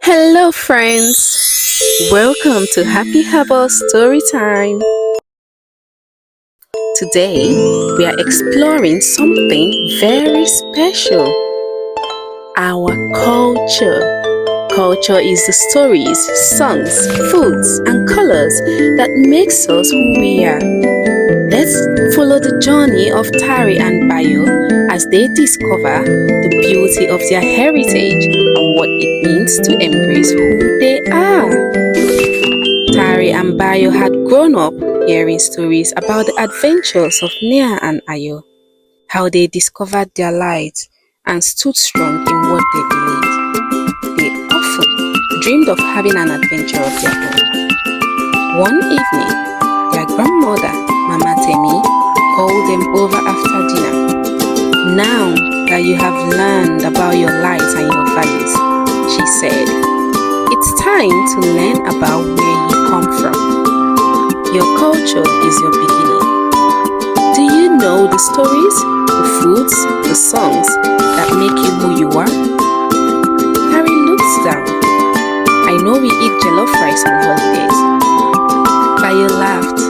Hello, friends. Welcome to Happy Herbal Story Time. Today, we are exploring something very special, our culture. Culture is the stories, songs, foods, and colors that makes us who we are. Let's follow the journey of Tari and Bayo as they discover the beauty of their heritage and what it means to embrace who they are. Tari and Bayo had grown up hearing stories about the adventures of Nia and Ayo, how they discovered their light and stood strong in what they believed. They often dreamed of having an adventure of their own. One evening, their grandmother, Mama Temi, called them over after dinner. Now that you have learned about your lights and your values, she said, it's time to learn about where you come from. Your culture is your beginning. Do you know the stories, the foods, the songs that make you who you are? Harry looks down. I know we eat jollof rice on holidays. Bayo laughed.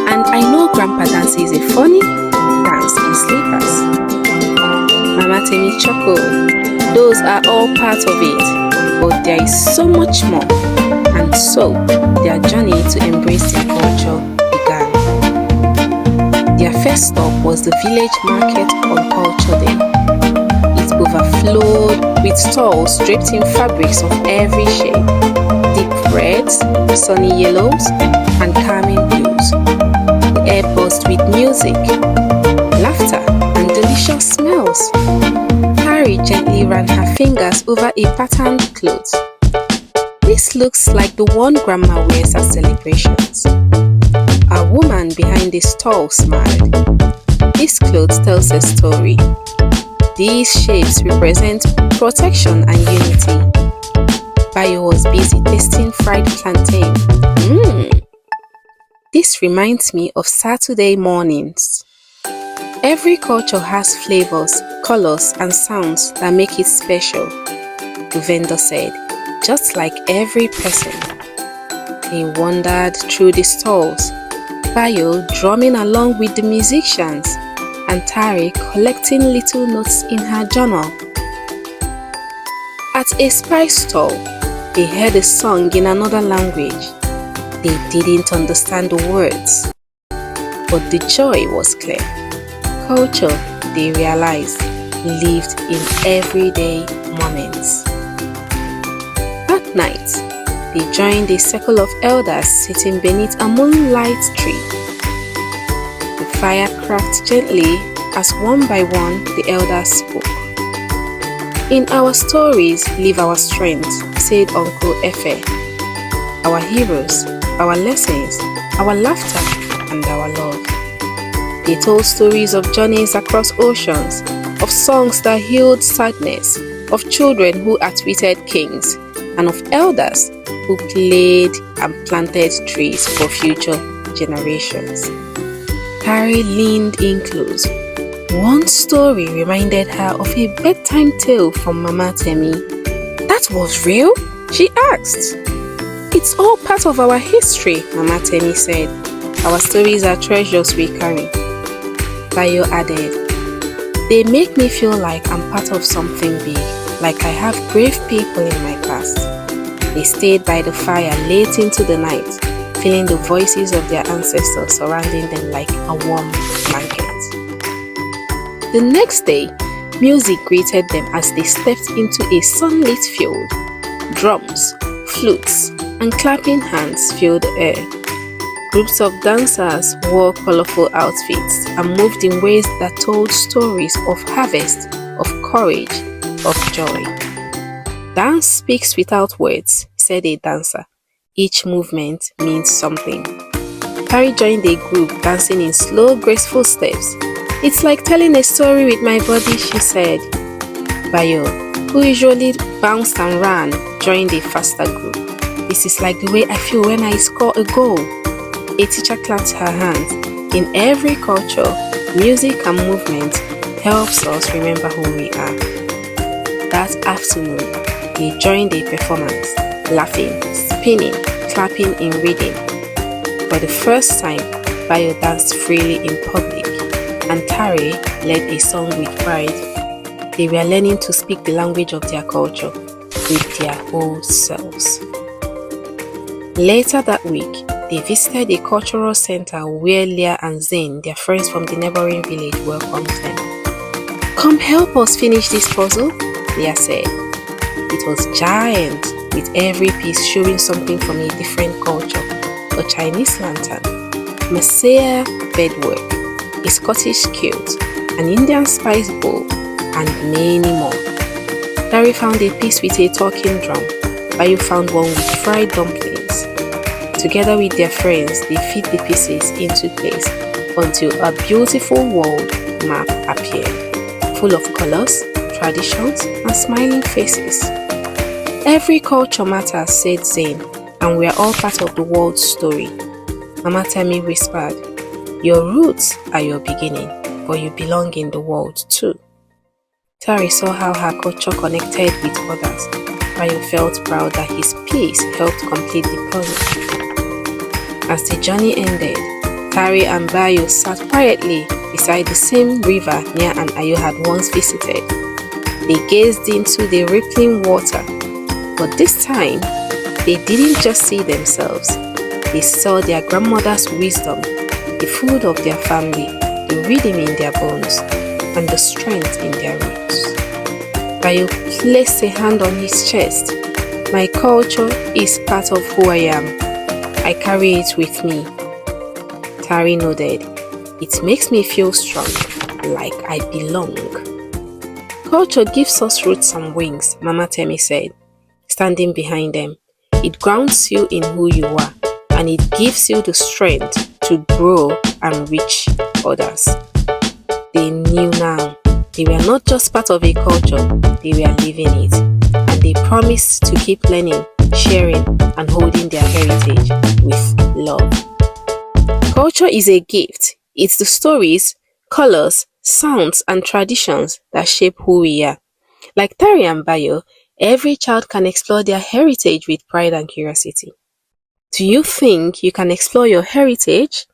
And I know Grandpa dances a funny dance in slippers. Mama Temi chuckled. Those are all part of it, but there is so much more. And so, their journey to embrace their culture began. Their first stop was the village market on Culture Day. It overflowed with stalls draped in fabrics of every shade, deep reds, sunny yellows, and calming blues. The air buzzed with music, laughter, and delicious smells. Harry gently ran her fingers over a patterned cloth. This looks like the one Grandma wears at celebrations. A woman behind the stall smiled. This cloth tells a story. These shapes represent protection and unity. Bayo was busy tasting fried plantain. This reminds me of Saturday mornings. Every culture has flavors, colors, and sounds that make it special, the vendor said, just like every person. They wandered through the stalls, Bayo drumming along with the musicians, and Tari collecting little notes in her journal. At a spice stall, they heard a song in another language. They didn't understand the words, but the joy was clear. Culture, they realized, lived in everyday moments. That night, they joined a circle of elders sitting beneath a moonlight tree. The fire cracked gently as one by one the elders spoke. In our stories live our strength, said Uncle Efe. Our heroes, our lessons, our laughter, and our love. They told stories of journeys across oceans, of songs that healed sadness, of children who outwitted kings, and of elders who played and planted trees for future generations. Tari leaned in close. One story reminded her of a bedtime tale from Mama Temi. That was real? She asked. It's all part of our history, Mama Temi said. Our stories are treasures we carry. Bayo added, they make me feel like I'm part of something big, like I have brave people in my past. They stayed by the fire late into the night, feeling the voices of their ancestors surrounding them like a warm blanket. The next day, music greeted them as they stepped into a sunlit field. Drums, flutes, and clapping hands filled the air. Groups of dancers wore colorful outfits and moved in ways that told stories of harvest, of courage, of joy. Dance speaks without words, said a dancer. Each movement means something. Tari joined a group dancing in slow, graceful steps. It's like telling a story with my body, she said. Bayo, who usually bounced and ran, joined a faster group. This is like the way I feel when I score a goal. A teacher clapped her hands. In every culture, music and movement helps us remember who we are. That afternoon, They joined the performance, laughing, spinning, clapping in rhythm. For the first time, Bayo danced freely in public, and Tari led a song with pride. They were learning to speak the language of their culture with their whole selves. Later that week, they visited a cultural center where Leah and Zain, their friends from the neighboring village, welcomed them. "Come help us finish this puzzle," Leah said. It was giant, with every piece showing something from a different culture: a Chinese lantern, Marseille beadwork, a Scottish kilt, an Indian spice bowl, and many more. Tari found a piece with a talking drum. Bayo found one with fried dumplings. Together with their friends, they fit the pieces into place until a beautiful world map appeared, full of colors, traditions, and smiling faces. "Every culture matters," said Zain, "and we are all part of the world's story." Mama Temi whispered, "Your roots are your beginning, but you belong in the world too." Tari saw how her culture connected with others. Bayo felt proud that his piece helped complete the puzzle. As the journey ended, Tari and Bayo sat quietly beside the same river Nia and Ayo had once visited. They gazed into the rippling water, but this time, they didn't just see themselves. They saw their grandmother's wisdom, the food of their family, the rhythm in their bones, and the strength in their roots. Bayo placed a hand on his chest. "My culture is part of who I am. I carry it with me." Tari nodded. "It makes me feel strong, like I belong." "Culture gives us roots and wings," Mama Temi said, standing behind them. "It grounds you in who you are, and it gives you the strength to grow and reach others." They knew now. They were not just part of a culture, they were living it. And they promised to keep learning, sharing, and holding their heritage with love. Culture is a gift. It's the stories, colors, sounds, and traditions that shape who we are. Like Tari and Bayo, every child can explore their heritage with pride and curiosity. Do you think you can explore your heritage?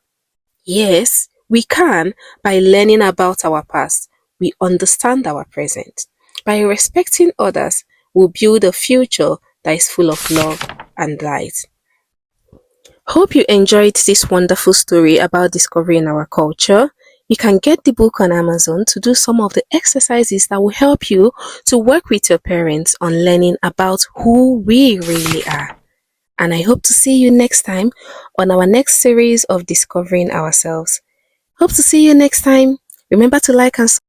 Yes, we can. By learning about our past, we understand our present. By respecting others, we build a future that is full of love and light. Hope you enjoyed this wonderful story about discovering our culture. You can get the book on Amazon to do some of the exercises that will help you to work with your parents on learning about who we really are. And I hope to see you next time on our next series of Discovering Ourselves. Hope to see you next time. Remember to like and subscribe.